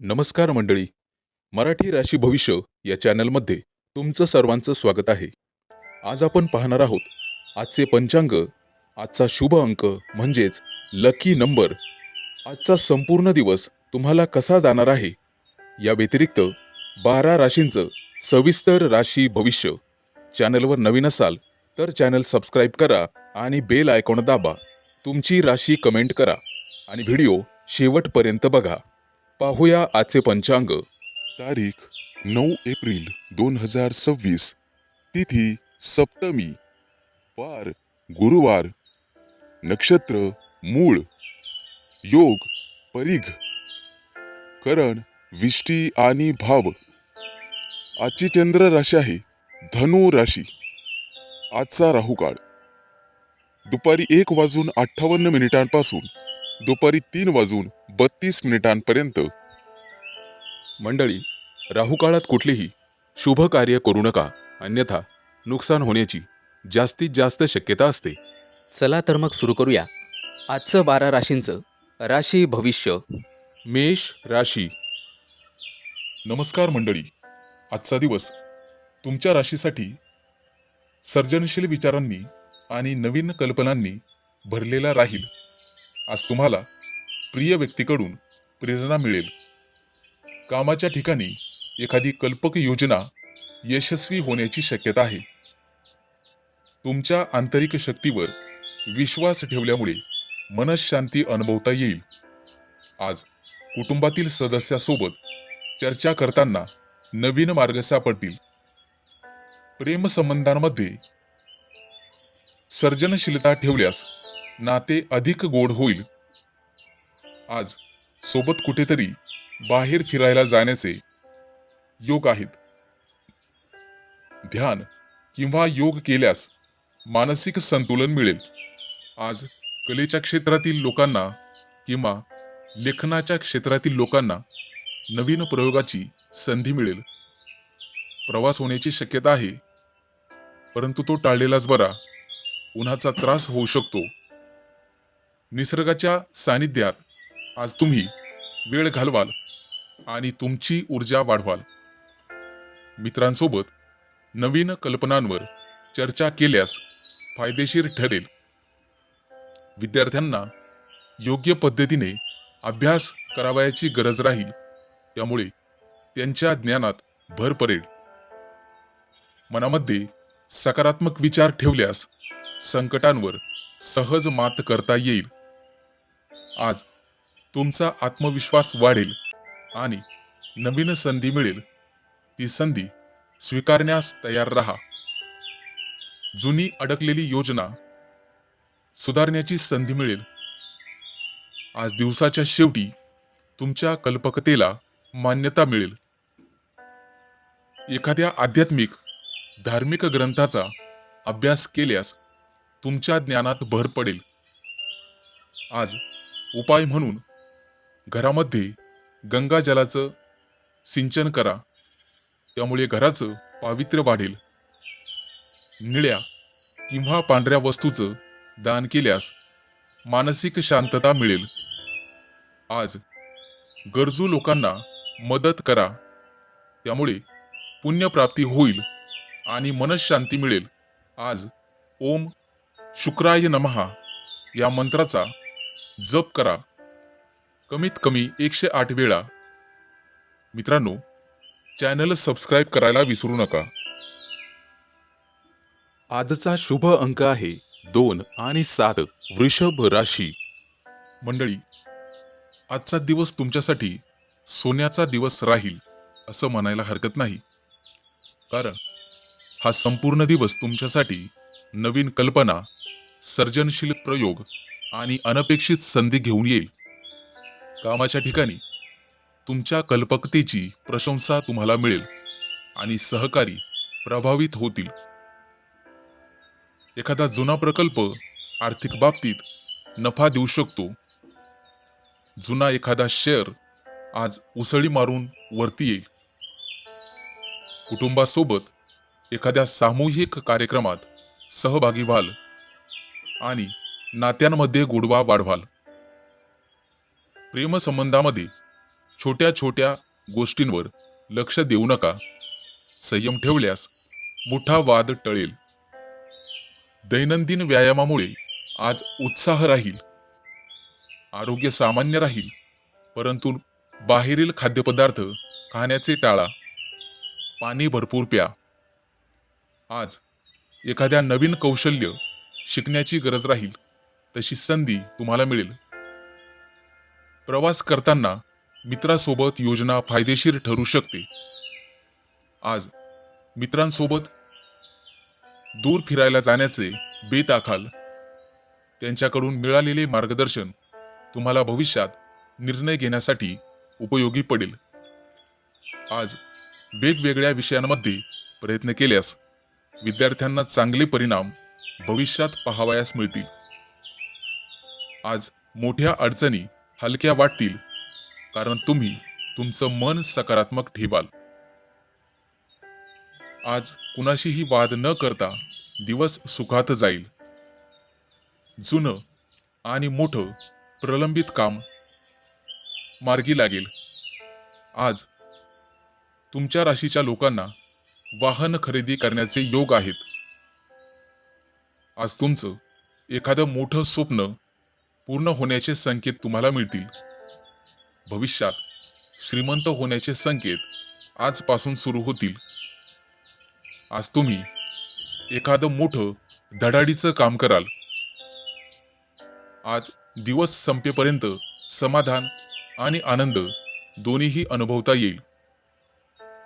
नमस्कार मंडळी. मराठी राशी भविष्य या चॅनलमध्ये तुमचं सर्वांचं स्वागत आहे. आज आपण पाहणार आहोत आजचे पंचांग, आजचा शुभ अंक म्हणजेच लकी नंबर, आजचा संपूर्ण दिवस तुम्हाला कसा जाणार आहे, या व्यतिरिक्त 12 राशींचं सविस्तर राशी भविष्य. चॅनलवर नवीन असाल तर चॅनल सबस्क्राईब करा आणि बेल आयकॉन दाबा. तुमची राशी कमेंट करा आणि व्हिडिओ शेवटपर्यंत बघा. पाहूया आजचे पंचांग. तारीख 9 एप्रिल 2026, तिथी सप्तमी, वार गुरुवार, नक्षत्र मूळ, योग परिघ, करण विष्टी आणि भाव. आजची चंद्र राशी आहे धनु राशी. आजचा राहुकाळ दुपारी 1:58 दुपारी 3:32 मंडळी, राहुकाळात कुठलीही शुभ कार्य करू नका, अन्यथा नुकसान होण्याची जास्तीत जास्त शक्यता असते. चला तर मग सुरू करूया आजचं 12 राशींचं राशी भविष्य. मेष राशी. नमस्कार मंडळी, आजचा दिवस तुमच्या राशीसाठी सर्जनशील विचारांनी आणि नवीन कल्पनांनी भरलेला राहील. आज तुम्हाला प्रिय व्यक्तीकडून प्रेरणा मिळेल. कामाच्या ठिकाणी एखादी कल्पक योजना यशस्वी होण्याची शक्यता आहे. तुमच्या आंतरिक शक्तीवर विश्वास ठेवल्यामुळे मनःशांती अनुभवता येईल. आज कुटुंबातील सदस्यासोबत चर्चा करताना नवीन मार्ग सापडतील. प्रेमसंबंधांमध्ये सर्जनशीलता ठेवल्यास नाते अधिक गोड होईल. आज सोबत कुठेतरी बाहेर फिरायला जाण्याचे योग आहेत. ध्यान किंवा योग केल्यास मानसिक संतुलन मिळेल. आज कलेच्या क्षेत्रातील लोकांना किंवा लेखनाच्या क्षेत्रातील लोकांना नवीन प्रयोगाची संधी मिळेल. प्रवास होण्याची शक्यता आहे, परंतु तो टाळलेलाच बरा. उन्हाचा त्रास होऊ शकतो. निसर्गाच्या सानिध्यात आज तुम्ही वेळ घालवाल आणि तुमची ऊर्जा वाढवाल. मित्रांसोबत नवीन कल्पनांवर चर्चा केल्यास फायदेशीर ठरेल. विद्यार्थ्यांना योग्य पद्धतीने अभ्यास करावयाची गरज राहील, त्यामुळे त्यांच्या ज्ञानात भर पडेल. मनामध्ये सकारात्मक विचार ठेवल्यास संकटांवर सहज मात करता येईल. आज तुमचा आत्मविश्वास वाढेल आणि नवीन संधी मिळेल. ती संधी स्वीकारण्यास तयार रहा. जुनी अडकलेली योजना सुधारण्याची संधी मिळेल. आज दिवसाच्या शेवटी तुमच्या कल्पकतेला मान्यता मिळेल. एखाद्या आध्यात्मिक धार्मिक ग्रंथाचा अभ्यास केल्यास तुमच्या ज्ञानात भर पडेल. आज उपाय म्हणून घरामध्ये गंगाजलाचं सिंचन करा, त्यामुळे घराचं पावित्र्य वाढेल. निळ्या किंवा पांढऱ्या वस्तूचं दान केल्यास मानसिक शांतता मिळेल. आज गरजू लोकांना मदत करा, त्यामुळे पुण्यप्राप्ती होईल आणि मनःशांती मिळेल. आज ओम शुक्राय नमः या मंत्राचा जप करा, कमीत कमी 108 वेळा. मित्रांनो, चॅनल सबस्क्राईब करायला विसरू नका. आजचा शुभ अंक आहे 2 आणि 7. वृषभ राशी. मंडळी, आजचा दिवस तुमच्यासाठी सोन्याचा दिवस राहील असं म्हणायला हरकत नाही, कारण हा संपूर्ण दिवस तुमच्यासाठी नवीन कल्पना, सर्जनशील प्रयोग आणि अनपेक्षित संधी घेऊन येईल. कामाच्या ठिकाणी तुमच्या कल्पकतेची प्रशंसा तुम्हाला मिळेल आणि सहकारी प्रभावित होतील. एखादा जुना प्रकल्प आर्थिक बाबतीत नफा देऊ शकतो. जुना एखादा शेअर आज उसळी मारून वरती येईल. कुटुंबासोबत एखाद्या सामूहिक कार्यक्रमात सहभागी व्हाल आणि नात्यांमध्ये गोडवा वाढवाल. प्रेमसंबंधामध्ये छोट्या छोट्या गोष्टींवर लक्ष देऊ नका. संयम ठेवल्यास मोठा वाद टळेल. दैनंदिन व्यायामामुळे आज उत्साह राहील. आरोग्य सामान्य राहील, परंतु बाहेरील खाद्यपदार्थ खाण्याचे टाळा. पाणी भरपूर प्या. आज एखाद्या नवीन कौशल्य शिकण्याची गरज राहील, तशी संधी तुम्हाला मिळेल. प्रवास करताना मित्रासोबत योजना फायदेशीर ठरू शकते. आज मित्रांसोबत दूर फिरायला जाण्याचे बेत आखाल. त्यांच्याकडून मिळालेले मार्गदर्शन तुम्हाला भविष्यात निर्णय घेण्यासाठी उपयोगी पडेल. आज वेगवेगळ्या विषयांमध्ये प्रयत्न केल्यास विद्यार्थ्यांना चांगले परिणाम भविष्यात पाहावयास मिळतील. आज मोठ्या अडचणी हलक्या वाटतील, कारण तुम्ही तुमचं मन सकारात्मक ठेवाल. आज कुणाशीही वाद न करता दिवस सुखात जाईल. जुनं आणि मोठं प्रलंबित काम मार्गी लागेल. आज तुमच्या राशीच्या लोकांना वाहन खरेदी करण्याचे योग आहेत. आज तुमचं एखादं मोठं स्वप्न पूर्ण होण्याचे संकेत तुम्हाला मिळतील. भविष्यात श्रीमंत होण्याचे संकेत आजपासून सुरू होतील. आज तुम्ही एखादं मोठं धडाडीचं काम कराल. आज दिवस संपेपर्यंत समाधान आणि आनंद दोन्हीही अनुभवता येईल.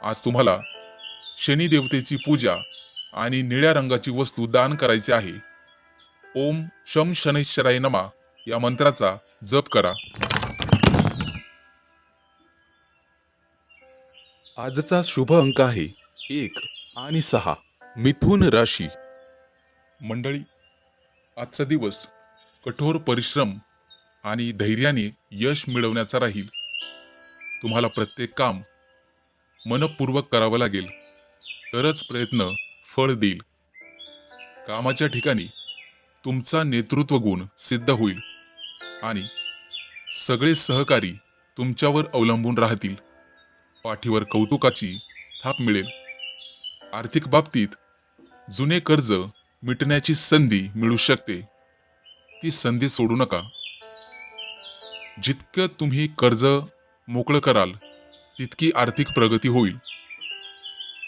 आज तुम्हाला शनी देवतेची पूजा आणि निळ्या रंगाची वस्तू दान करायची आहे. ओम शम शनैश्चराय नमः या मंत्राचा जप करा. आजचा शुभ अंक आहे 1 आणि 6. मिथुन राशी. मंडळी, आजचा दिवस कठोर परिश्रम आणि धैर्याने यश मिळवण्याचा राहील. तुम्हाला प्रत्येक काम मनपूर्वक करावं लागेल, तरच प्रयत्न फळ देईल. कामाच्या ठिकाणी तुमचा नेतृत्व गुण सिद्ध होईल आणि सगळे सहकारी तुमच्यावर अवलंबून राहतील. पाठीवर कौतुकाची थाप मिळेल. आर्थिक बाबतीत जुने कर्ज मिटण्याची संधी मिळू शकते. ती संधी सोडू नका. जितकं तुम्ही कर्ज मोकळं कराल, तितकी आर्थिक प्रगती होईल.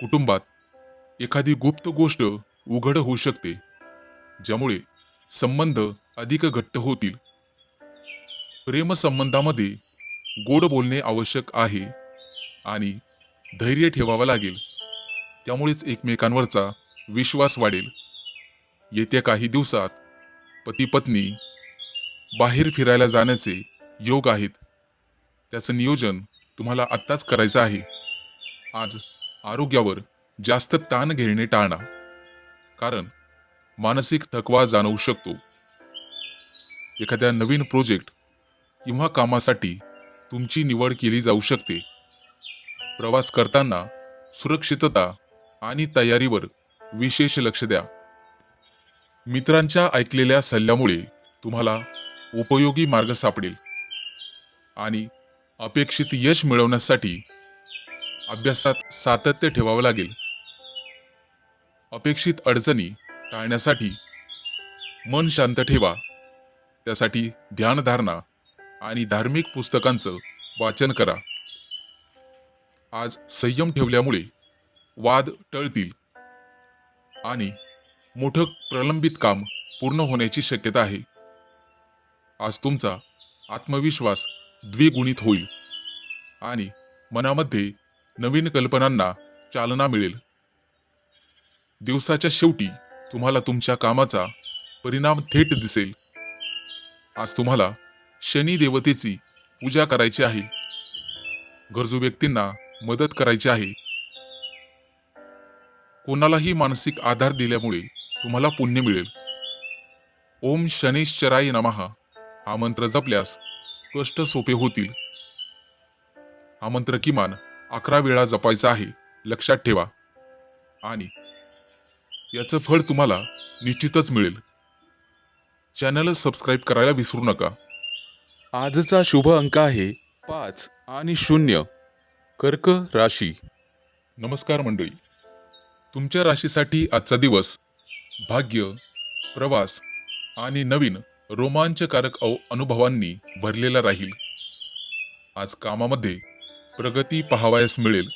कुटुंबात एखादी गुप्त गोष्ट उघड होऊ शकते, ज्यामुळे संबंध अधिक घट्ट होतील. प्रेमसंबंधामध्ये गोड बोलणे आवश्यक आहे आणि धैर्य ठेवावं लागेल. त्यामुळेच एकमेकांवरचा विश्वास वाढेल. येत्या काही दिवसात पती पत्नी बाहेर फिरायला जाण्याचे योग आहेत. त्याचं नियोजन तुम्हाला आत्ताच करायचं आहे. आज आरोग्यावर जास्त ताण घेणे टाळा, कारण मानसिक थकवा जाणवू शकतो. एखाद्या नवीन प्रोजेक्ट किंवा कामासाठी तुमची निवड केली जाऊ शकते. प्रवास करताना सुरक्षितता आणि तयारीवर विशेष लक्ष द्या. मित्रांच्या ऐकलेल्या सल्ल्यामुळे तुम्हाला उपयोगी मार्ग सापडेल आणि अपेक्षित यश मिळवण्यासाठी अभ्यासात सातत्य ठेवावं लागेल. अपेक्षित अडचणी टाळण्यासाठी मन शांत ठेवा. त्यासाठी ध्यानधारणा आणि धार्मिक पुस्तकांचं वाचन करा. आज संयम ठेवल्यामुळे वाद टळतील आणि मोठं प्रलंबित काम पूर्ण होण्याची शक्यता आहे. आज तुमचा आत्मविश्वास द्विगुणित होईल आणि मनामध्ये नवीन कल्पनांना चालना मिळेल. दिवसाच्या शेवटी तुम्हाला तुमच्या कामाचा परिणाम थेट दिसेल. आज तुम्हाला शनी देवतेची पूजा करायची आहे. गरजू व्यक्तींना मदत करायची आहे. कोणालाही मानसिक आधार दिल्यामुळे तुम्हाला पुण्य मिळेल. ओम शनैश्चराय नमः हा मंत्र जपल्यास कष्ट सोपे होतील. हा मंत्र किमान 11 वेळा जपायचा आहे, लक्षात ठेवा. आणि याचं फळ तुम्हाला निश्चितच मिळेल. चॅनल सबस्क्राईब करायला विसरू नका. आजचा शुभ अंक आहे 5 आणि 0 कर्क राशी. नमस्कार मंडळी. तुमच्या राशीसाठी आजचा दिवस भाग्य, प्रवास आणि नवीन रोमांचकारक अनुभवांनी भरलेला राहील. आज कामामध्ये प्रगती पाहावयास मिळेल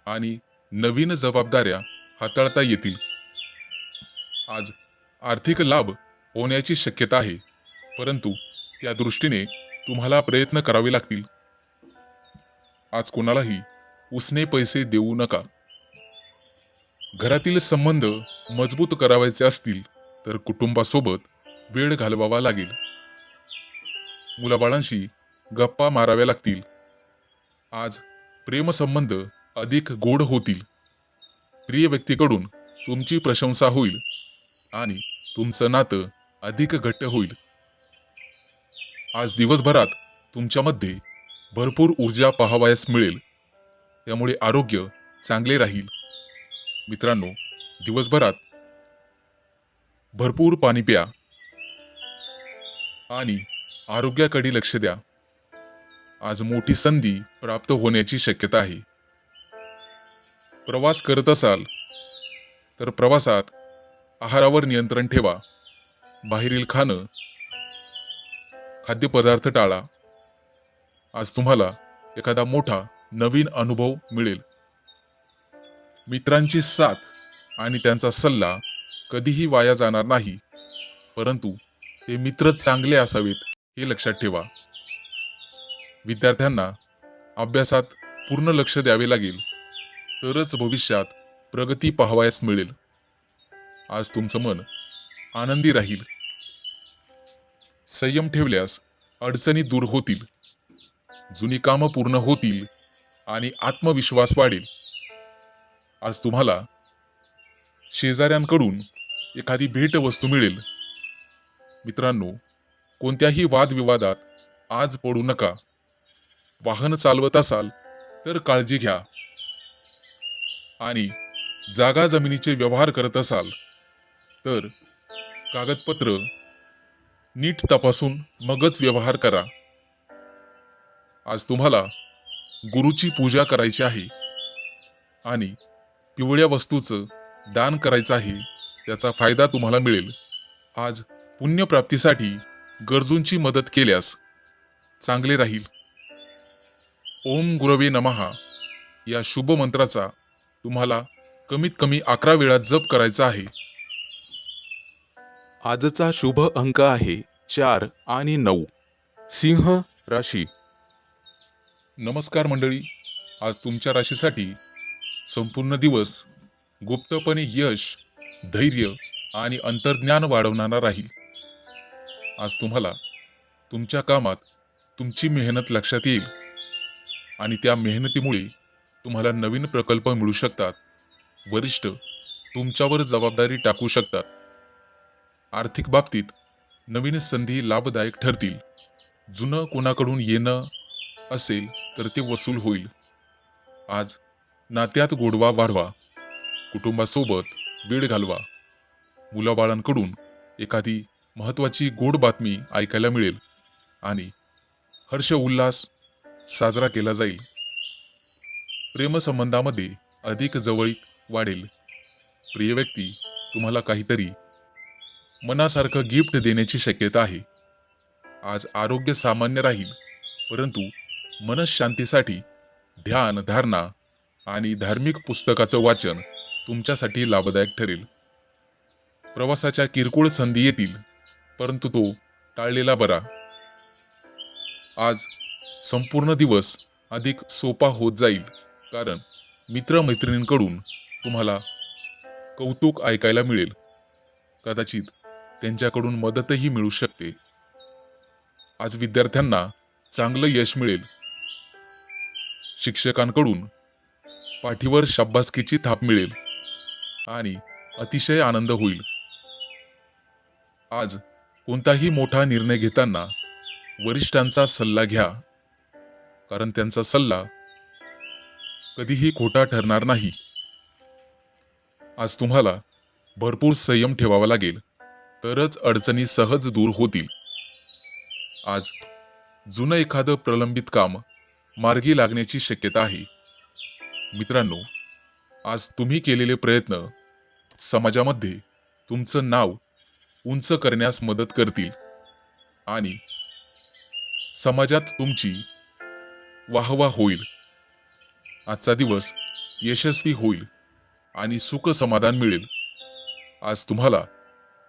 आणि नवीन जबाबदाऱ्या हाताळता येतील. आज आर्थिक लाभ होण्याची शक्यता आहे, परंतु त्या दृष्टीने तुम्हाला प्रयत्न करावे लागतील. आज कोणालाही उसने पैसे देऊ नका. घरातील संबंध मजबूत करावायचे असतील तर कुटुंबासोबत वेळ घालवावा लागेल. मुलाबाळांशी गप्पा माराव्या लागतील. आज प्रेमसंबंध अधिक गोड होतील. प्रिय व्यक्तीकडून तुमची प्रशंसा होईल आणि तुमचं नातं अधिक घट्ट होईल. आज दिवसभरात तुमच्यामध्ये भरपूर ऊर्जा पाहावयास मिळेल, त्यामुळे आरोग्य चांगले राहील. मित्रांनो, दिवसभरात भरपूर पाणी प्या आणि आरोग्याकडे लक्ष द्या. आज मोठी संधी प्राप्त होण्याची शक्यता आहे. प्रवास करत असाल तर प्रवासात आहारावर नियंत्रण ठेवा. बाहेरील खाद्यपदार्थ टाळा. आज तुम्हाला एखादा मोठा नवीन अनुभव मिळेल. मित्रांची साथ आणि त्यांचा सल्ला कधीही वाया जाणार नाही, परंतु ते मित्र चांगले असावेत हे लक्षात ठेवा. विद्यार्थ्यांना अभ्यासात पूर्ण लक्ष द्यावे लागेल, तरच भविष्यात प्रगती पाहावयास मिळेल. आज तुमचं मन आनंदी राहील. संयम ठेवल्यास अडचणी दूर होतील. जुनी कामं पूर्ण होतील आणि आत्मविश्वास वाढेल. आज तुम्हाला शेजाऱ्यांकडून एखादी भेटवस्तू मिळेल. मित्रांनो, कोणत्याही वादविवादात आज पडू नका. वाहन चालवत असाल तर काळजी घ्या आणि जागा जमिनीचे व्यवहार करत असाल तर कागदपत्र नीट तपासून मगच व्यवहार करा. आज तुम्हाला गुरुची पूजा करायची आहे आणि पिवळ्या वस्तूचं दान करायचं आहे. त्याचा फायदा तुम्हाला मिळेल. आज पुण्यप्राप्तीसाठी गरजूंची मदत केल्यास चांगले राहील. ओम गुरवे नमः या शुभ मंत्राचा तुम्हाला कमीत कमी 11 वेळा जप करायचा आहे. आजचा शुभ अंक आहे 4 आणि 9 सिंह राशी. नमस्कार मंडळी. आज तुमच्या राशीसाठी संपूर्ण दिवस गुप्तपणे यश, धैर्य आणि अंतर्ज्ञान वाढवणारा राहील. आज तुम्हाला तुमच्या कामात तुमची मेहनत लक्षात येईल आणि त्या मेहनतीमुळे तुम्हाला नवीन प्रकल्प मिळू शकतात. वरिष्ठ तुमच्यावर जबाबदारी टाकू शकतात. आर्थिक बाबतीत नवीन संधी लाभदायक ठरतील. जुनं कोणाकडून येणं असेल तर ते वसूल होईल. आज नात्यात गोडवा वाढवा. कुटुंबासोबत वेळ घालवा. मुलाबाळांकडून एखादी महत्त्वाची गोड बातमी ऐकायला मिळेल आणि हर्ष उल्हास साजरा केला जाईल. प्रेमसंबंधामध्ये अधिक जवळीक वाढेल. प्रिय व्यक्ती तुम्हाला काहीतरी मनासारखं गिफ्ट देण्याची शक्यता आहे. आज आरोग्य सामान्य राहील, परंतु मनःशांतीसाठी ध्यान, धारणा आणि धार्मिक पुस्तकाचं वाचन तुमच्यासाठी लाभदायक ठरेल. प्रवासाच्या किरकोळ संधी येतील, परंतु तो टाळलेला बरा. आज संपूर्ण दिवस अधिक सोपा होत जाईल, कारण मित्रमैत्रिणींकडून तुम्हाला कौतुक ऐकायला मिळेल. कदाचित त्यांच्याकडून मदतही मिळू शकते. आज विद्यार्थ्यांना चांगलं यश मिळेल. शिक्षकांकडून पाठीवर शाबासकीची थाप मिळेल आणि अतिशय आनंद होईल. आज कोणताही मोठा निर्णय घेताना वरिष्ठांचा सल्ला घ्या, कारण त्यांचा सल्ला कधीही खोटा ठरणार नाही. आज तुम्हाला भरपूर संयम ठेवावा लागेल, तरच अडचणी सहज दूर होतील. आज जुनं एखादं प्रलंबित काम मार्गी लागण्याची शक्यता आहे. मित्रांनो, आज तुम्ही केलेले प्रयत्न समाजामध्ये तुमचं नाव उंच करण्यास मदत करतील आणि समाजात तुमची वाहवा होईल. आजचा दिवस यशस्वी होईल आणि सुख समाधान मिळेल. आज तुम्हाला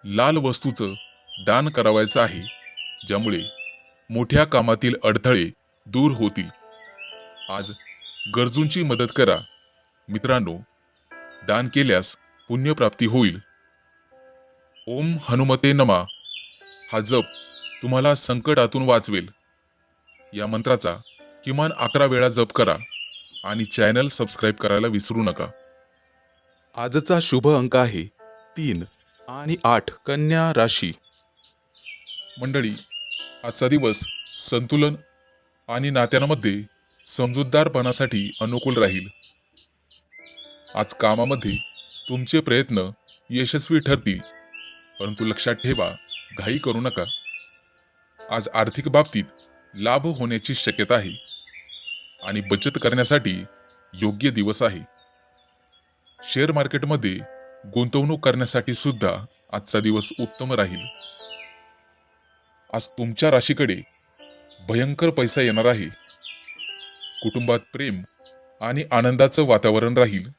लाल वस्तूचं दान करावायचं आहे, ज्यामुळे मोठ्या कामातील अडथळे दूर होतील. आज गरजूंची मदत करा. मित्रांनो, दान केल्यास पुण्यप्राप्ती होईल. ओम हनुमते नमा हा जप तुम्हाला संकटातून वाचवेल. या मंत्राचा किमान 11 वेळा जप करा आणि चॅनल सबस्क्राईब करायला विसरू नका. आजचा शुभ अंक आहे 3 आणि 8. कन्या राशी. मंडळी, आजचा दिवस संतुलन आणि नात्यांमध्ये समजूतदारपणासाठी अनुकूल राहील. आज कामामध्ये तुमचे प्रयत्न यशस्वी ठरतील, परंतु लक्षात ठेवा, घाई करू नका. आज आर्थिक बाबतीत लाभ होण्याची शक्यता आहे आणि बचत करण्यासाठी योग्य दिवस आहे. शेअर मार्केटमध्ये गुंतवणूक करण्यासाठी सुद्धा आजचा दिवस उत्तम राहील. आज तुमच्या राशीकडे भयंकर पैसा येणार आहे. कुटुंबात प्रेम आणि आनंदाचं वातावरण राहील.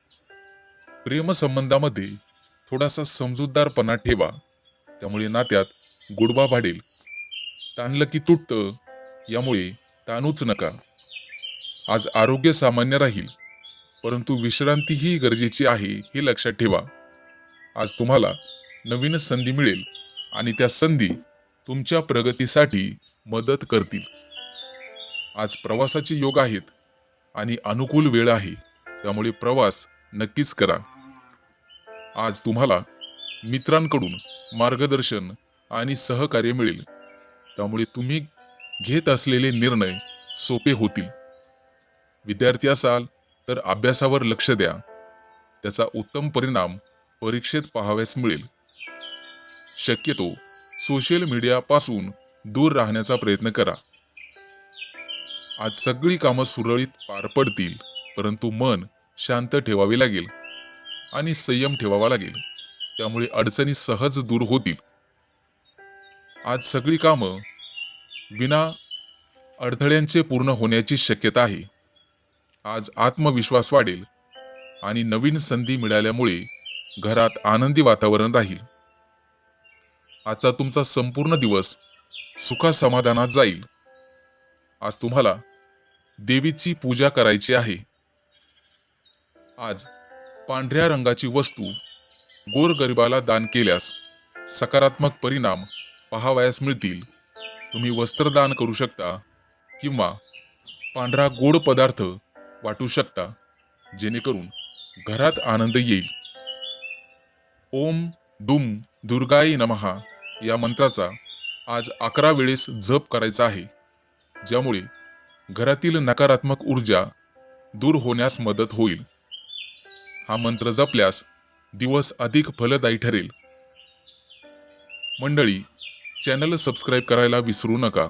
प्रेमसंबंधामध्ये थोडासा समजूतदारपणा ठेवा, त्यामुळे नात्यात गोडवा वाढेल. ताणलं की तुटतं, यामुळे ताणूच नका. आज आरोग्य सामान्य राहील, परंतु विश्रांतीही गरजेची आहे हे लक्षात ठेवा. आज तुम्हाला नवीन संधी मिळेल आणि त्या संधी तुमच्या प्रगतीसाठी मदत करतील. आज प्रवासाचे योग आहेत आणि अनुकूल वेळ आहे, त्यामुळे प्रवास नक्कीच करा. आज तुम्हाला मित्रांकडून मार्गदर्शन आणि सहकार्य मिळेल, त्यामुळे तुम्ही घेत असलेले निर्णय सोपे होतील. विद्यार्थी असाल तर अभ्यासावर लक्ष द्या, त्याचा उत्तम परिणाम परीक्षेत पाहावयास मिळेल. शक्यतो सोशल मीडियापासून दूर राहण्याचा प्रयत्न करा. आज सगळी कामं सुरळीत पार पडतील, परंतु मन शांत ठेवावे लागेल आणि संयम ठेवावा लागेल, त्यामुळे अडचणी सहज दूर होतील. आज सगळी कामं विना अडथळ्यांचे पूर्ण होण्याची शक्यता आहे. आज आत्मविश्वास वाढेल आणि नवीन संधी मिळाल्यामुळे घरात आनंदी वातावरण राहील. आजचा तुमचा संपूर्ण दिवस सुखासमाधानात जाईल. आज तुम्हाला देवीची पूजा करायची आहे. आज पांढऱ्या रंगाची वस्तू गोरगरिबाला दान केल्यास सकारात्मक परिणाम पाहावयास मिळतील. तुम्ही वस्त्रदान करू शकता किंवा पांढरा गोड पदार्थ वाटू शकता, जेणेकरून घरात आनंद येईल. ओम दुम दुर्गाई नमः या मंत्राचा आज 11 वेळेस जप करायचा आहे, ज्यामुळे घरातील नकारात्मक ऊर्जा दूर होण्यास मदत होईल. हा मंत्र जपल्यास दिवस अधिक फलदायी ठरेल. मंडळी, चॅनल सबस्क्राईब करायला विसरू नका.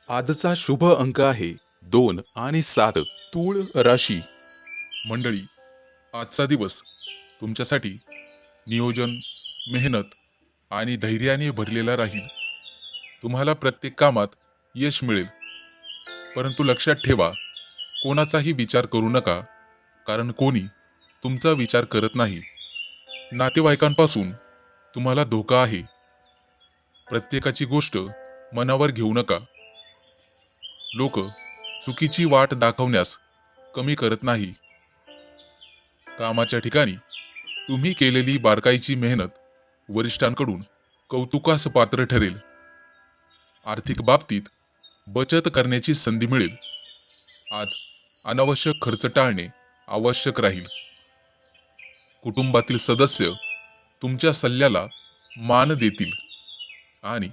आजचा शुभ अंक आहे 2 आणि 7. तूळ राशी. मंडळी, आजचा दिवस तुमच्यासाठी नियोजन, मेहनत आणि धैर्याने भरलेला राहील. तुम्हाला प्रत्येक कामात यश मिळेल, परंतु लक्षात ठेवा, कोणाचाही विचार करू नका, कारण कोणी तुमचा विचार करत नाही. नातेवाईकांपासून तुम्हाला धोका आहे. प्रत्येकाची गोष्ट मनावर घेऊ नका. लोक चुकीची वाट दाखवण्यास कमी करत नाही. कामाच्या ठिकाणी तुम्ही केलेली बारकाईची मेहनत वरिष्ठांकडून कौतुकास पात्र ठरेल. आर्थिक बाबतीत बचत करण्याची संधी मिळेल. आज अनावश्यक खर्च टाळणे आवश्यक राहील. कुटुंबातील सदस्य तुमच्या सल्ल्याला मान देतील आणि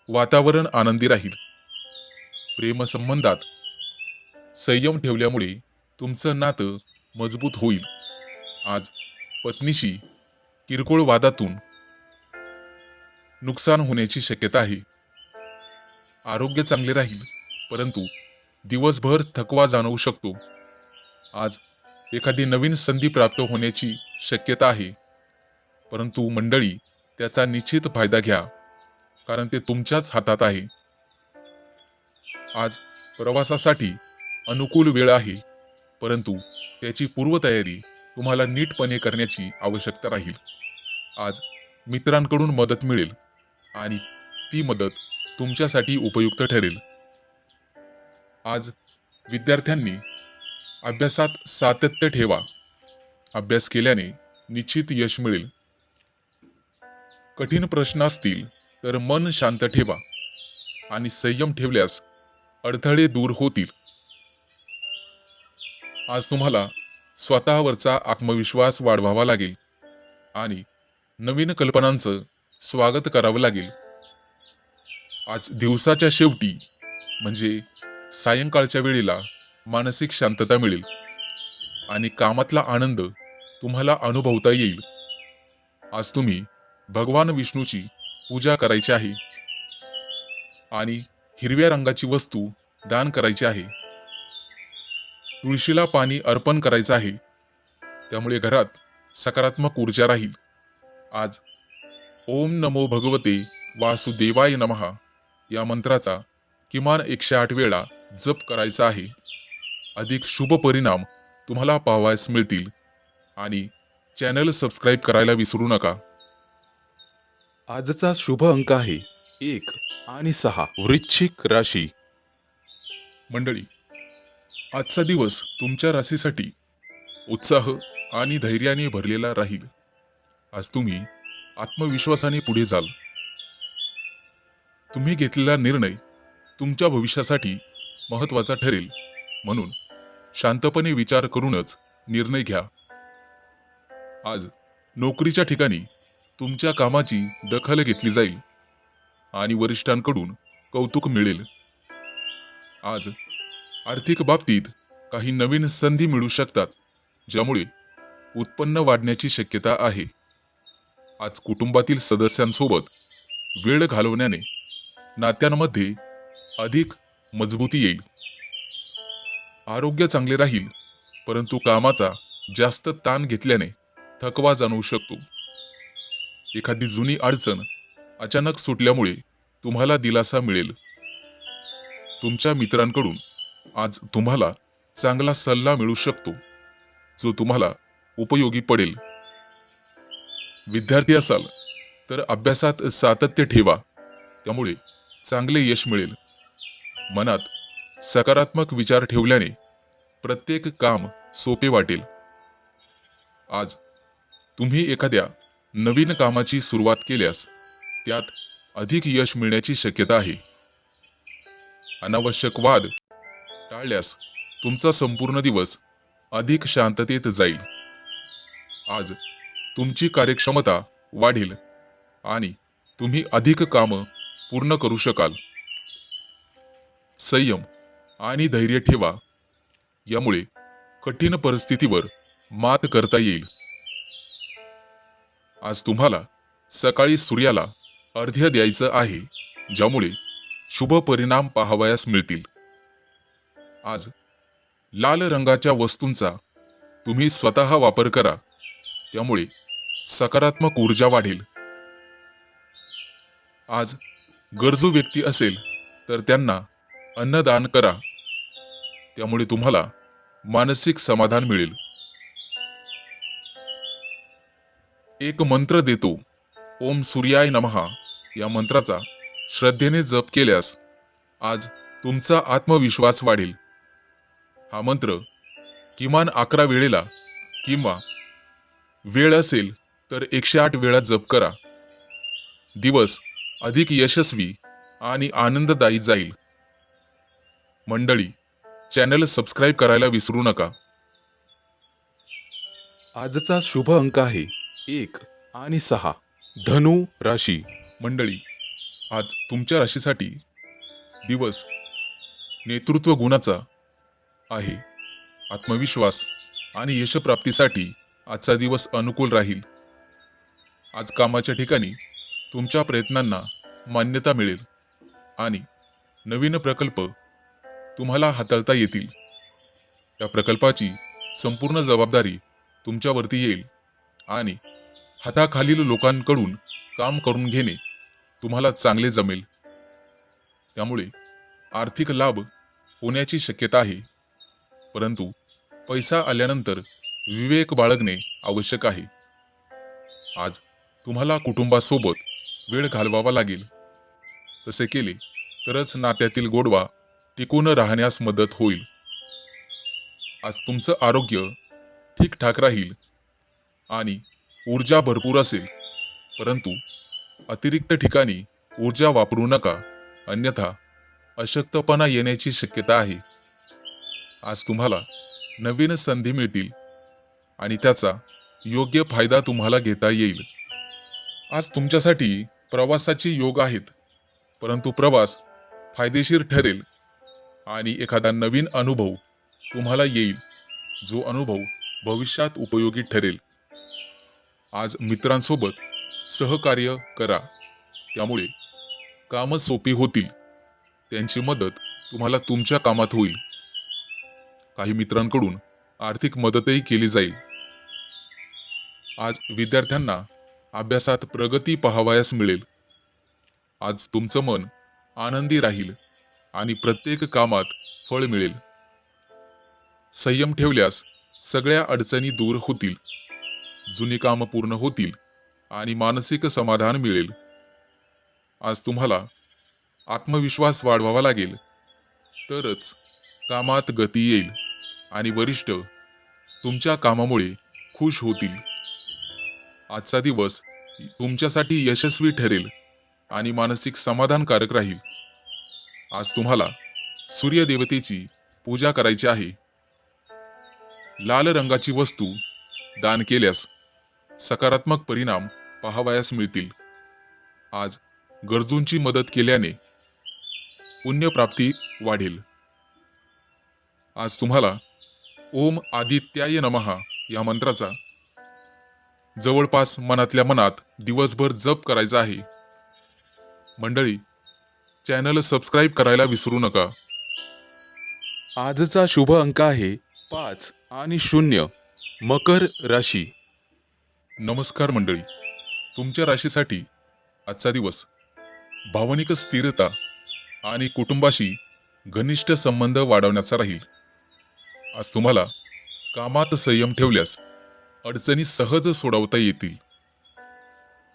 वातावरण आनंदी राहील. प्रेमसंबंधात संयम ठेवल्यामुळे तुमचं नातं मजबूत होईल. आज पत्नीशी किरकोळ वादातून नुकसान होण्याची शक्यता आहे. आरोग्य चांगले राहील, परंतु दिवसभर थकवा जाणवू शकतो. आज एखादी नवीन संधी प्राप्त होण्याची शक्यता आहे, परंतु मंडळी त्याचा निश्चित फायदा घ्या, कारण ते तुमच्याच हातात आहे. आज प्रवासासाठी अनुकूल वेळ आहे, परंतु त्याची पूर्वतयारी तुम्हाला नीटपणे करण्याची आवश्यकता राहील. आज मित्रांकडून मदत मिळेल आणि ती मदत तुमच्यासाठी उपयुक्त ठरेल. आज विद्यार्थ्यांनी अभ्यासात सातत्य ठेवा. अभ्यास केल्याने निश्चित यश मिळेल. कठीण प्रश्न असतील तर मन शांत ठेवा आणि संयम ठेवल्यास अडथळे दूर होतील. आज तुम्हाला स्वतःवरचा आत्मविश्वास वाढवावा लागेल आणि नवीन कल्पनांचं स्वागत करावं लागेल. आज दिवसाच्या शेवटी म्हणजे सायंकाळच्या वेळेला मानसिक शांतता मिळेल आणि कामातला आनंद तुम्हाला अनुभवता येईल. आज तुम्ही भगवान विष्णूची पूजा करायची आहे आणि हिरव्या रंगाची वस्तू दान करायची आहे. तुळशीला पाणी अर्पण करायचं आहे, त्यामुळे घरात सकारात्मक ऊर्जा राहील. आज ओम नमो भगवते वासुदेवाय नमः या मंत्राचा किमान 108 वेळा जप करायचा आहे. अधिक शुभ परिणाम तुम्हाला पाहावयास मिळतील आणि चॅनल सबस्क्राईब करायला विसरू नका. आजचा शुभ अंक आहे 1 आणि 6. वृश्चिक राशी. मंडळी, आजचा दिवस तुमच्या राशीसाठी उत्साह आणि धैर्याने भरलेला राहील. आज तुम्ही आत्मविश्वासाने पुढे जाल. तुम्ही घेतलेला निर्णय तुमच्या भविष्यासाठी महत्त्वाचा ठरेल, म्हणून शांतपणे विचार करूनच निर्णय घ्या. आज नोकरीच्या ठिकाणी तुमच्या कामाची दखल घेतली जाईल आणि वरिष्ठांकडून कौतुक मिळेल. आज आर्थिक बाबतीत काही नवीन संधी मिळू शकतात, ज्यामुळे उत्पन्न वाढण्याची शक्यता आहे. आज कुटुंबातील सदस्यांसोबत वेळ घालवण्याने नात्यांमध्ये अधिक मजबूती येईल. आरोग्य चांगले राहील, परंतु कामाचा जास्त ताण घेतल्याने थकवा जाणवू शकतो. एखादी जुनी अडचण अचानक सुटल्यामुळे तुम्हाला दिलासा मिळेल. तुमच्या मित्रांकडून आज तुम्हाला चांगला सल्ला मिळू शकतो, जो तुम्हाला उपयोगी पडेल. विद्यार्थी असाल तर अभ्यासात सातत्य ठेवा, त्यामुळे चांगले यश मिळेल. मनात सकारात्मक विचार ठेवल्याने प्रत्येक काम सोपे वाटेल. आज तुम्ही एखाद्या नवीन कामाची सुरुवात केल्यास त्यात अधिक यश मिळण्याची शक्यता आहे. अनावश्यक वाद टाळल्यास तुमचा संपूर्ण दिवस अधिक शांततेत जाईल. आज तुमची कार्यक्षमता वाढेल आणि तुम्ही अधिक कामं पूर्ण करू शकाल. संयम आणि धैर्य ठेवा, यामुळे कठीण परिस्थितीवर मात करता येईल. आज तुम्हाला सकाळी सूर्याला अर्घ्य द्यायचं आहे, ज्यामुळे शुभ परिणाम पाहावयास मिळतील. आज लाल रंगाच्या वस्तूंचा तुम्ही स्वतः वापर करा, त्यामुळे सकारात्मक ऊर्जा वाढेल. आज गरजू व्यक्ती असेल तर त्यांना अन्नदान करा, त्यामुळे तुम्हाला मानसिक समाधान मिळेल. एक मंत्र देतो, ओम सूर्याय नमः या मंत्राचा श्रद्धेने जप केल्यास आज तुमचा आत्मविश्वास वाढेल. हा मंत्र किमान 11 वेळेला किंवा वेळ असेल तर 108 वेळा जप करा. दिवस अधिक यशस्वी आणि आनंददायी जाईल. मंडळी, चॅनल सबस्क्राईब करायला विसरू नका. आजचा शुभ अंक आहे 1 आणि 6. धनु राशी. मंडळी, आज तुमच्या राशीसाठी दिवस नेतृत्व गुणाचा आहे. आत्मविश्वास आणि यशप्राप्तीसाठी आजचा दिवस अनुकूल राहील. आज कामाच्या ठिकाणी तुमच्या प्रयत्नांना मान्यता मिळेल आणि नवीन प्रकल्प तुम्हाला हाताळता येतील. त्या प्रकल्पाची संपूर्ण जबाबदारी तुमच्यावरती येईल आणि हाताखालील लोकांकडून काम करून घेणे तुम्हाला चांगले जमेल. त्यामुळे आर्थिक लाभ होण्याची शक्यता आहे. परंतु पैसा आल्यानंतर विवेक बाळगणे आवश्यक आहे. आज तुम्हाला कुटुंबासोबत वेळ घालवावा लागेल. तसे केले तरच नात्यातील गोडवा टिकून राहण्यास मदत होईल. आज तुमचं आरोग्य ठीकठाक राहील आणि ऊर्जा भरपूर असेल. परंतु अतिरिक्त ठिकाणी ऊर्जा वापरू नका, अन्यथा अशक्तपणा येण्याची शक्यता आहे. आज तुम्हाला नवीन संधी मिळतील आणि त्याचा योग्य फायदा तुम्हाला घेता येईल. आज तुमच्यासाठी प्रवासाचे योग आहेत, परंतु प्रवास फायदेशीर ठरेल आणि एखादा नवीन अनुभव तुम्हाला येईल, जो अनुभव भविष्यात उपयोगी ठरेल. आज मित्रांसोबत सहकार्य करा, त्यामुळे कामं सोपी होतील. त्यांची मदत तुम्हाला तुमच्या कामात होईल. काही मित्रांकडून आर्थिक मदतही केली जाईल. आज विद्यार्थ्यांना अभ्यासात प्रगती पाहावयास मिळेल. आज तुमचं मन आनंदी राहील आणि प्रत्येक कामात फळ मिळेल. संयम ठेवल्यास सगळ्या अडचणी दूर होतील, जुनी कामं पूर्ण होतील आणि मानसिक समाधान मिळेल. आज तुम्हाला आत्मविश्वास वाढवावा लागेल, तरच कामात गती येईल आणि वरिष्ठ तुमच्या कामामुळे खुश होतील. आजचा दिवस तुमच्यासाठी यशस्वी ठरेल आणि मानसिक समाधानकारक राहील. आज तुम्हाला सूर्यदेवतेची पूजा करायची आहे. लाल रंगाची वस्तू दान केल्यास सकारात्मक परिणाम पाहावयास मिळतील. आज गरजूंची मदत केल्याने पुण्यप्राप्ती वाढेल. आज तुम्हाला ओम आदित्याय नमः या मंत्राचा जवळपास मनातल्या मनात दिवसभर जप करायचा आहे. मंडळी, चॅनल सबस्क्राईब करायला विसरू नका. आजचा शुभ अंक आहे 5 आणि 0. मकर राशी. नमस्कार मंडळी, तुमच्या राशीसाठी आजचा दिवस भावनिक स्थिरता आणि कुटुंबाशी घनिष्ठ संबंध वाढवण्याचा राहील. आज तुम्हाला कामात संयम ठेवल्यास अडचणी सहज सोडवता येतील.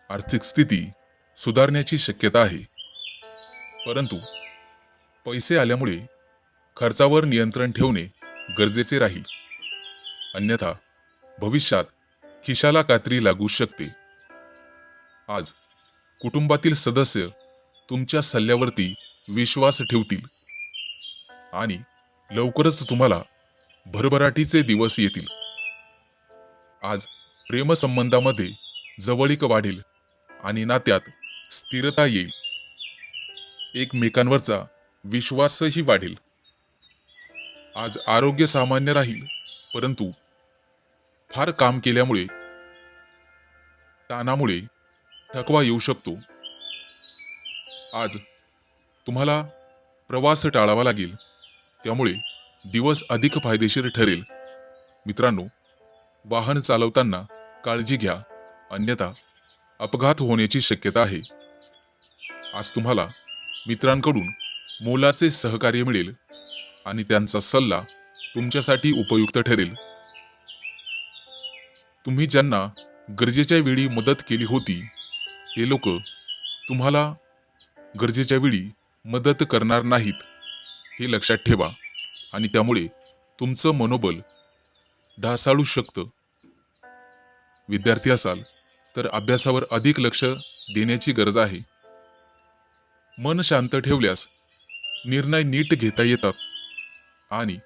आर्थिक स्थिती सुधारण्याची शक्यता आहे, परंतु पैसे आल्यामुळे खर्चावर नियंत्रण ठेवणे गरजेचे राहील, अन्यथा भविष्यात खिशाला कात्री लागू शकते. आज कुटुंबातील सदस्य तुमच्या सल्ल्यावरती विश्वास ठेवतील आणि लवकरच तुम्हाला भरभराटीचे दिवस येतील. आज प्रेमसंबंधामध्ये जवळीक वाढेल आणि नात्यात स्थिरता येईल. एकमेकांवरचा विश्वासही वाढेल. आज आरोग्य सामान्य राहील, परंतु फार काम केल्यामुळे ताणामुळे थकवा येऊ शकतो. आज तुम्हाला प्रवास टाळावा लागेल, त्यामुळे दिवस अधिक फायदेशीर ठरेल. मित्रांनो, वाहन चालवताना काळजी घ्या, अन्यथा अपघात होण्याची शक्यता आहे. आज तुम्हाला मित्रांकडून मोलाचे सहकार्य मिळेल आणि त्यांचा सल्ला तुमच्यासाठी उपयुक्त ठरेल. तुम्ही ज्यांना गरजेच्या वेळी मदत केली होती, ते लोक तुम्हाला गरजेच्या वेळी मदत करणार नाहीत, हे लक्षात ठेवा आणि त्यामुळे तुमचं मनोबल ढासाळू शकतं. विद्यार्थी असाल तर अभ्यासावर अधिक लक्ष देण्याची गरज आहे. मन शांत ठेवल्यास निर्णय नीट घेता येतात आणि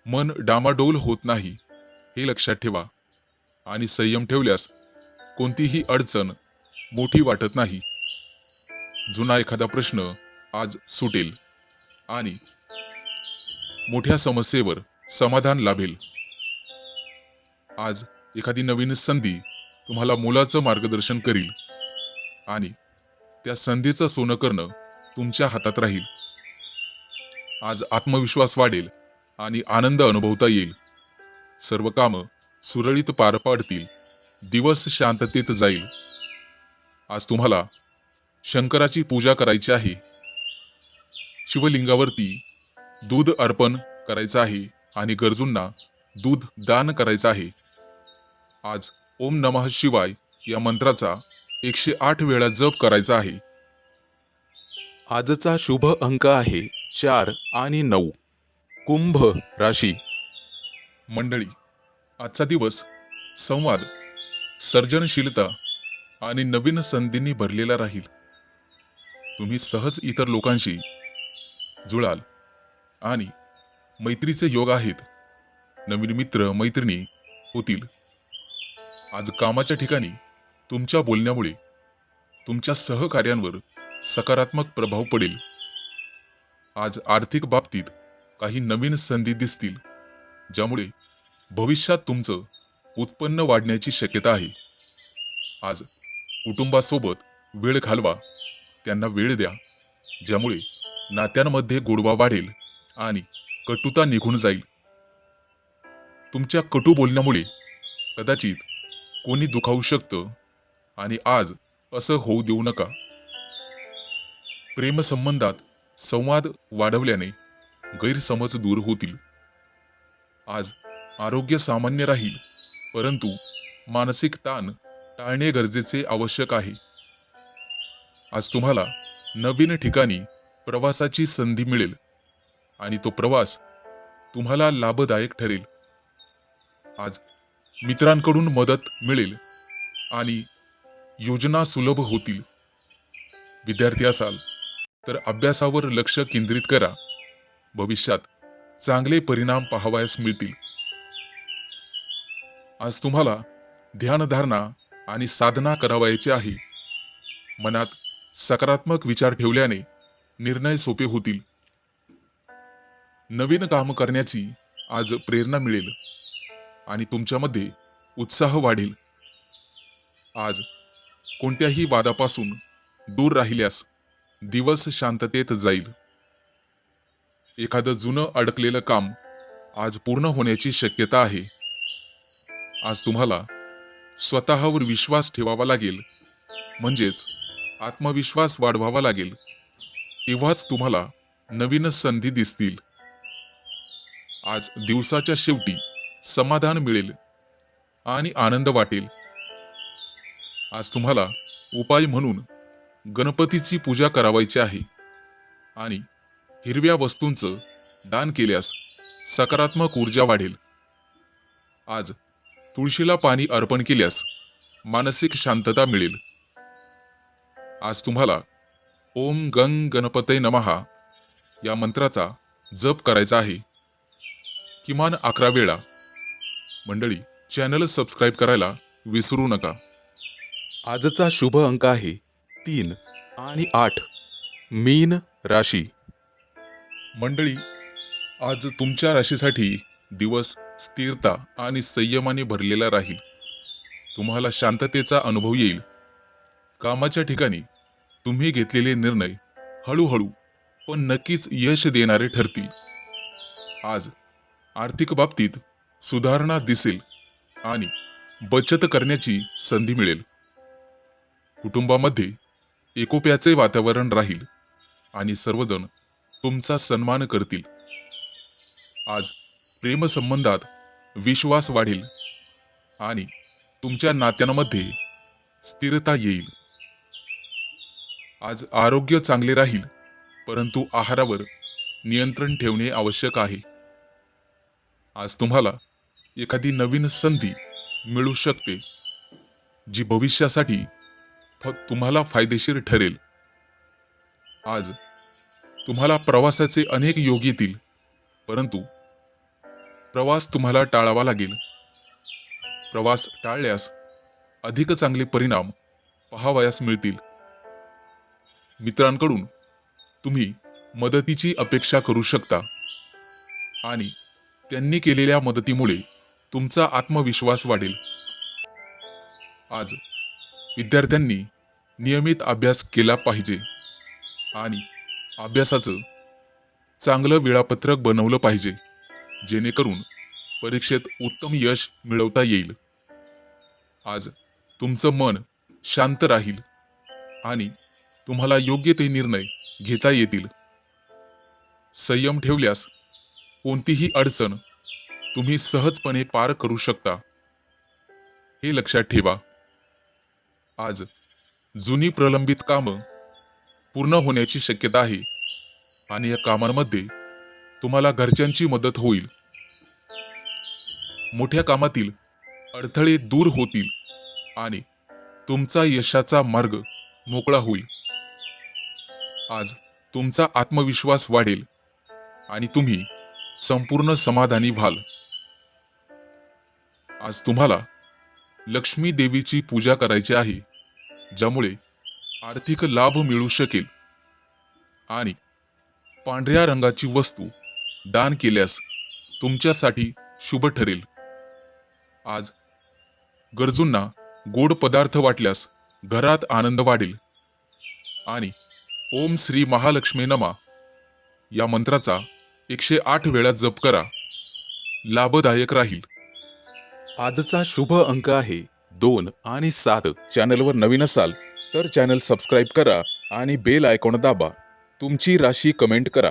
मन डामाडोल होत नाही, हे लक्षात ठेवा. आणि संयम ठेवल्यास कोणतीही अडचण मोठी वाटत नाही. जुना एखादा प्रश्न आज सुटेल आणि मोठ्या समस्येवर समाधान लाभेल. आज एखादी नवीन संधी तुम्हाला मोलाचं मार्गदर्शन करील आणि त्या संधीचं सोनं करणं तुमच्या हातात राहील. आज आत्मविश्वास वाढेल आणि आनंद अनुभवता येईल. सर्व कामं सुरळीत पार पडतील. दिवस शांततेत जाईल. आज तुम्हाला शंकराची पूजा करायची आहे. शिवलिंगावरती दूध अर्पण करायचं आहे आणि गरजूंना दूध दान करायचं आहे. आज ओम नमः शिवाय या मंत्राचा 108 वेळा जप करायचा आहे. आजचा शुभ अंक आहे 4 आणि 9. कुंभ राशी. मंडळी, आजचा दिवस संवाद, सर्जनशीलता आणि नवीन संधींनी भरलेला राहील. तुम्ही सहज इतर लोकांशी जुळाल आणि मैत्रीचे योग आहेत. नवीन मित्र मैत्रिणी होतील. आज कामाच्या ठिकाणी तुमच्या बोलण्यामुळे तुमच्या सहकार्यांवर सकारात्मक प्रभाव पडेल. आज आर्थिक बाबतीत काही नवीन संधी दिसतील, ज्यामुळे भविष्यात तुमचं उत्पन्न वाढण्याची शक्यता आहे. आज कुटुंबासोबत वेळ घालवा, त्यांना वेळ द्या, ज्यामुळे नात्यांमध्ये गोडवा वाढेल आणि कटुता निघून जाईल. तुमच्या कटू बोलण्यामुळे कदाचित कोणी दुखावू शकतं आणि आज असं होऊ देऊ नका. प्रेमसंबंधात संवाद वाढवल्याने गैरसमज दूर होतील. आज आरोग्य सामान्य राहील, परंतु मानसिक ताण टाळणे गरजेचे आवश्यक आहे. आज तुम्हाला नवीन ठिकाणी प्रवासाची संधी मिळेल आणि तो प्रवास तुम्हाला लाभदायक ठरेल. आज मित्रांकडून मदत मिळेल आणि योजना सुलभ होतील. विद्यार्थी असाल तर अभ्यासावर लक्ष केंद्रित करा. भविष्यात चांगले परिणाम पाहावयास मिळतील. आज तुम्हाला ध्यानधारणा आणि साधना करावयाची आहे. मनात सकारात्मक विचार ठेवल्याने निर्णय सोपे होतील. नवीन काम करण्याची आज प्रेरणा मिळेल आणि तुमच्यामध्ये उत्साह वाढेल. आज कोणत्याही वादापासून दूर राहिल्यास दिवस शांततेत जाईल. एखादं जुनं अडकलेलं काम आज पूर्ण होण्याची शक्यता आहे. आज तुम्हाला स्वतःवर विश्वास ठेवावा लागेल, म्हणजेच आत्मविश्वास वाढवावा लागेल. तेव्हाच तुम्हाला नवीन संधी दिसतील. आज दिवसाच्या शेवटी समाधान मिळेल आणि आनंद वाटेल. आज तुम्हाला उपाय म्हणून गणपतीची पूजा करावायची आहे आणि हिरव्या वस्तूंचं दान केल्यास सकारात्मक ऊर्जा वाढेल. आज तुळशीला पाणी अर्पण केल्यास मानसिक शांतता मिळेल. आज तुम्हाला ओम गंग गणपते नमः या मंत्राचा जप करायचा आहे, किमान 11 वेळा. मंडळी, चॅनल सबस्क्राईब करायला विसरू नका. आजचा शुभ अंक आहे 3 आणि 8. मीन राशी. मंडळी, आज तुमच्या राशीसाठी दिवस स्थिरता आणि संयमाने भरलेला राहील. तुम्हाला शांततेचा अनुभव येईल. कामाच्या ठिकाणी तुम्ही घेतलेले निर्णय हळूहळू पण नक्कीच यश देणारे ठरतील. आज आर्थिक बाबतीत सुधारणा दिसेल आणि बचत करण्याची संधी मिळेल. कुटुंबामध्ये एकोप्याचे वातावरण राहील आणि सर्वजण तुमचा सन्मान करतील. आज प्रेमसंबंधात विश्वास वाढेल आणि तुमच्या नात्यांमध्ये स्थिरता येईल. आज आरोग्य चांगले राहील, परंतु आहारावर नियंत्रण ठेवणे आवश्यक आहे. आज तुम्हाला एखादी नवीन संधी मिळू शकते, जी भविष्यासाठी तुम्हाला फायदेशीर ठरेल. आज तुम्हाला प्रवासाचे अनेक योग येतील, परंतु प्रवास तुम्हाला टाळावा लागेल. प्रवास टाळल्यास अधिक चांगले परिणाम पाहावयास मिळतील. मित्रांकडून तुम्ही मदतीची अपेक्षा करू शकता आणि त्यांनी केलेल्या मदतीमुळे तुमचा आत्मविश्वास वाढेल. आज विद्यार्थ्यांनी नियमित अभ्यास केला पाहिजे आणि अभ्यासाचं चांगलं वेळापत्रक बनवलं पाहिजे, जेणेकरून परीक्षेत उत्तम यश मिळवता येईल. आज तुमचं मन शांत राहील आणि तुम्हाला योग्य ते निर्णय घेता येतील. संयम ठेवल्यास कोणतीही अडचण तुम्ही सहजपणे पार करू शकता, हे लक्षात ठेवा. आज जुनी प्रलंबित कामं पूर्ण होण्याची शक्यता आहे आणि या कामांमध्ये तुम्हाला घरच्यांची मदत होईल. मोठ्या कामातील अडथळे दूर होतील आणि तुमचा यशाचा मार्ग मोकळा होईल. आज तुमचा आत्मविश्वास वाढेल आणि तुम्ही संपूर्ण समाधानी व्हाल. आज तुम्हाला लक्ष्मी देवीची पूजा करायची आहे, ज्यामुळे आर्थिक लाभ मिळू शकेल. आणि पांढऱ्या रंगाची वस्तू दान केल्यास तुमच्यासाठी शुभ ठरेल. आज गरजूंना गोड पदार्थ वाटल्यास घरात आनंद वाढेल. आणि ओम श्री महालक्ष्मी नमा या मंत्राचा 108 वेळा जप करा. लाभदायक राहील. आजचा शुभ अंक आहे 2 आणि 7. चॅनलवर नवीन असाल तर चॅनल सबस्क्राईब करा आणि बेल आयकॉन दाबा. तुमची राशी कमेंट करा.